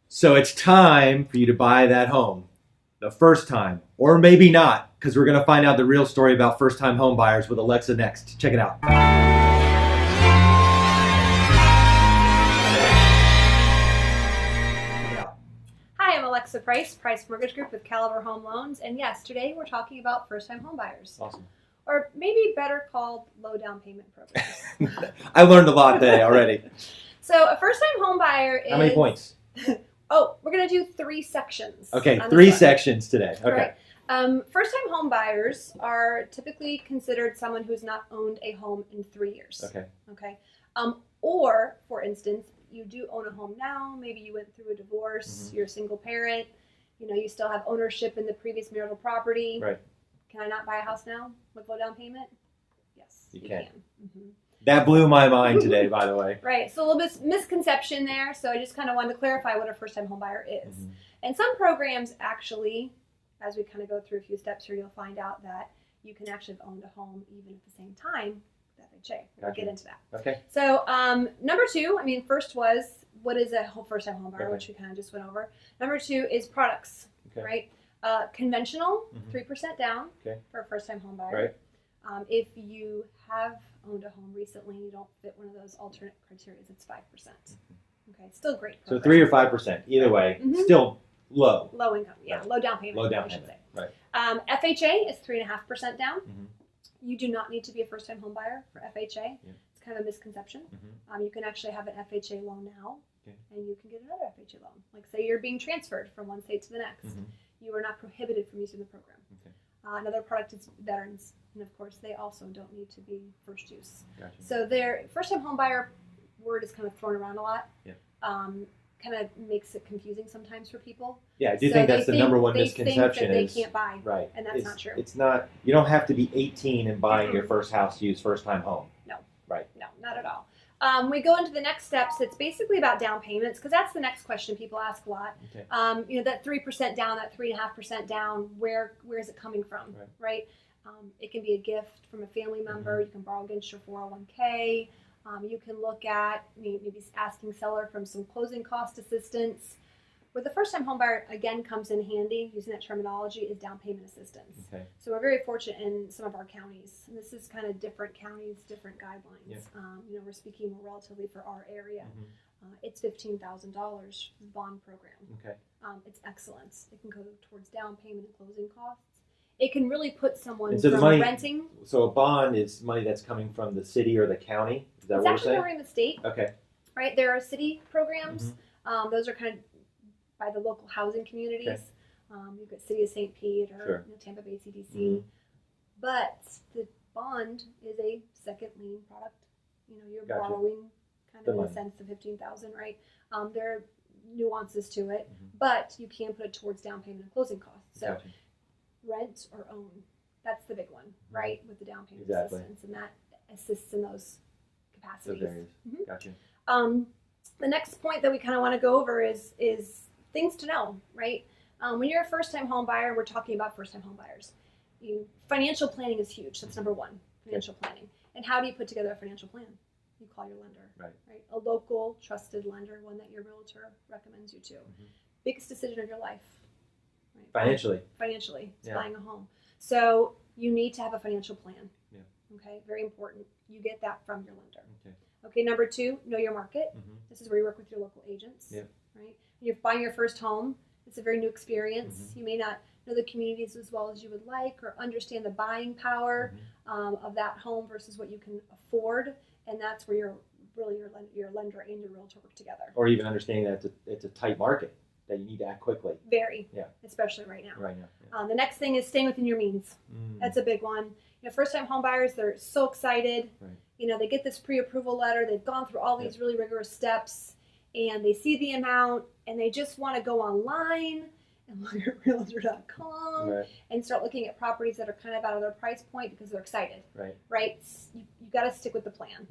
So it's time for you to buy that home. The first time. Or maybe not, because we're going to find out the real story about first-time home buyers with Alexa next. Check it out. Hi, I'm Alexa Price Mortgage Group with Caliber Home Loans. And yes, today we're talking about first-time home buyers. Awesome. Or maybe better called low down payment programs. I learned a lot today already. So a first-time home buyer is... How many points? Oh, we're going to do 3 sections. Okay, 3 sections today. Okay. Right. First-time home buyers are typically considered someone who's not owned a home in 3 years. Okay. Or, for instance, you do own a home now. Maybe you went through a divorce. You're a single parent. You still have ownership in the previous marital property. Right. Can I not buy a house now with low down payment? Yes, you can. That blew my mind today, by the way. Right. So a little bit misconception there. So I just kind of wanted to clarify what a first-time home buyer is. And some programs actually, as we kind of go through a few steps here, you'll find out that you can actually have owned a home even at the same time with FHA. We'll get into that. Okay. So number 2, first was what is a first-time home buyer, which we kind of just went over. Number 2 is products, right? Conventional, 3% down for a first-time home buyer. Right. If you have owned a home recently and you don't fit one of those alternate criteria, it's 5%. Okay, still great program. So 3 or 5%, either way, still low. Low income, low down payment. Low down payment, right. FHA is 3.5% down. You do not need to be a first-time home buyer for FHA. It's kind of a misconception. You can actually have an FHA loan now, and you can get another FHA loan. Like say you're being transferred from one state to the next. You are not prohibited from using the program. Another product is veterans, and of course they also don't need to be first use. So their first-time home buyer word is kind of thrown around a lot. Kind of makes it confusing sometimes for people. Yeah, I do think that's the number one misconception. They can't buy, right? And that's not true. It's not. You don't have to be 18 and buying your first house to use first-time home. No. Right. No, not at all. We go into the next steps. It's basically about down payments because that's the next question people ask a lot. That 3% down, that 3.5% down. Where is it coming from? Right. It can be a gift from a family member. You can borrow against your 401k. You can look at maybe asking seller from some closing cost assistance. Where the first-time home buyer, again, comes in handy, using that terminology, is down payment assistance. So we're very fortunate in some of our counties. And this is kind of different counties, different guidelines. We're speaking more relatively for our area. It's $15,000 bond program. It's excellent. It can go towards down payment and closing costs. It can really put someone from renting. So a bond is money that's coming from the city or the county? Is that what you're saying? It's actually covering the state. Okay. Right? There are city programs. Those are kind of by the local housing communities. You've got City of St. Pete or Tampa Bay CDC. But the bond is a second lien product. You're borrowing kind of in the sense of $15,000, right? There are nuances to it, but you can put it towards down payment and closing costs. So rent or own, that's the big one, right? With the down payment assistance, and that assists in those capacities. Those areas. Gotcha. The next point that we kind of want to go over is things to know, right? When you're a first-time home buyer, we're talking about first-time home buyers. Financial planning is huge. That's number 1, financial planning. And how do you put together a financial plan? You call your lender, right? A local, trusted lender, one that your realtor recommends you to. Biggest decision of your life. Right? Financially, it's buying a home. So you need to have a financial plan. Okay, very important. You get that from your lender. Okay, number 2, know your market. This is where you work with your local agents. Right? You're buying your first home. It's a very new experience. You may not know the communities as well as you would like or understand the buying power of that home versus what you can afford. And that's where your lender and your realtor work together. Or even understanding that it's a tight market, that you need to act quickly. Very. Especially right now. Right now. The next thing is staying within your means. That's a big one. First-time home buyers, they're so excited. They get this pre-approval letter. They've gone through all these really rigorous steps. And they see the amount, and they just want to go online and look at realtor.com and start looking at properties that are kind of out of their price point because they're excited. Right? You got to stick with the plan.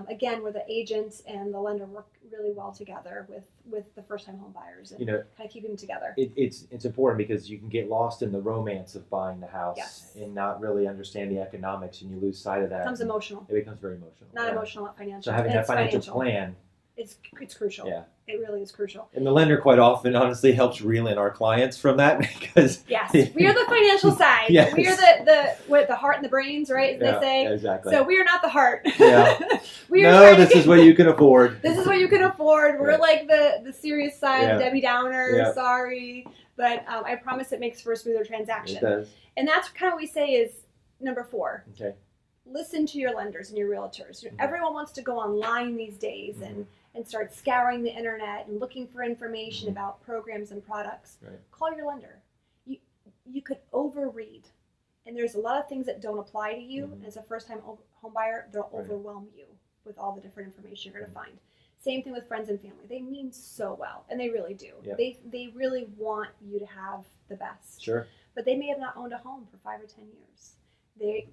Again, where the agent and the lender work really well together with the first-time home buyers and kind of keeping them together. It's important because you can get lost in the romance of buying the house and not really understand the economics, and you lose sight of that. It becomes emotional. It becomes very emotional. Not emotional, not financial. So having that financial plan It's crucial. Yeah. It really is crucial. And the lender quite often, honestly, helps reel in our clients from that because Yes, we are the financial side. Yes. We are the heart and the brains, right? As they say. Exactly. So we are not the heart. Yeah. We are No, this is what you can afford. This is what you can afford. We're Right. like the serious side, Yeah. the Debbie Downer. Yeah. Sorry, but I promise it makes for a smoother transaction. It does. And that's kind of what we say is number 4. Okay. Listen to your lenders and your realtors. Mm-hmm. Everyone wants to go online these days Mm-hmm. and start scouring the internet and looking for information Mm-hmm. about programs and products. Right. Call your lender. You could overread, and there's a lot of things that don't apply to you. Mm-hmm. As a first-time home buyer, they'll Right. overwhelm you with all the different information you're going to find. Same thing with friends and family. They mean so well, and they really do. Yep. They really want you to have the best. Sure. But they may have not owned a home for 5 or 10 years. They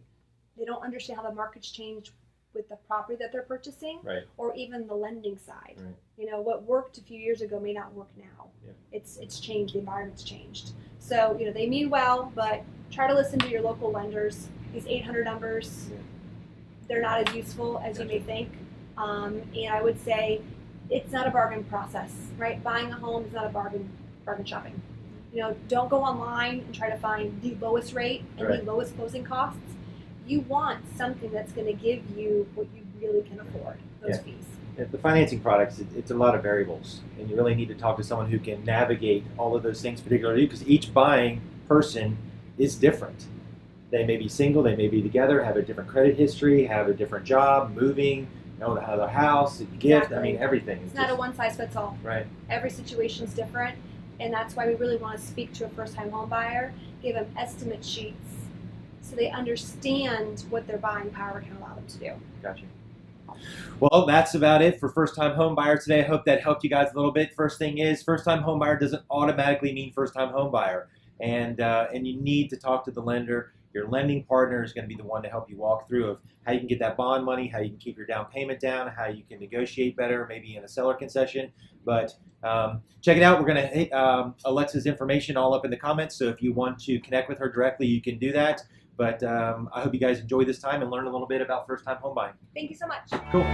don't understand how the market's changed with the property that they're purchasing, Right. or even the lending side. Right. You know, what worked a few years ago may not work now. Yeah. It's changed. The environment's changed. So, they mean well, but try to listen to your local lenders. These 800 numbers, Yeah. they're not as useful as you may think. And I would say it's not a bargain process, right? Buying a home is not a bargain shopping. Don't go online and try to find the lowest rate and Right. the lowest closing costs. You want something that's going to give you what you really can afford, those Yeah. fees. The financing products, it's a lot of variables, and you really need to talk to someone who can navigate all of those things, particularly because each buying person is different. They may be single, they may be together, have a different credit history, have a different job, moving, own another house, a gift. I mean, everything. It's not a one-size-fits-all. Right. Every situation's different, and that's why we really want to speak to a first-time home buyer, give them estimate sheets so they understand what their buying power can allow them to do. Gotcha. Well, that's about it for first-time home buyer today. I hope that helped you guys a little bit. First thing is, first-time home buyer doesn't automatically mean first-time home buyer, and you need to talk to the lender. Your lending partner is going to be the one to help you walk through of how you can get that bond money, how you can keep your down payment down, how you can negotiate better, maybe in a seller concession. But check it out. We're going to hit Alexa's information all up in the comments, so if you want to connect with her directly, you can do that. But I hope you guys enjoy this time and learn a little bit about first-time home buying. Thank you so much. Cool.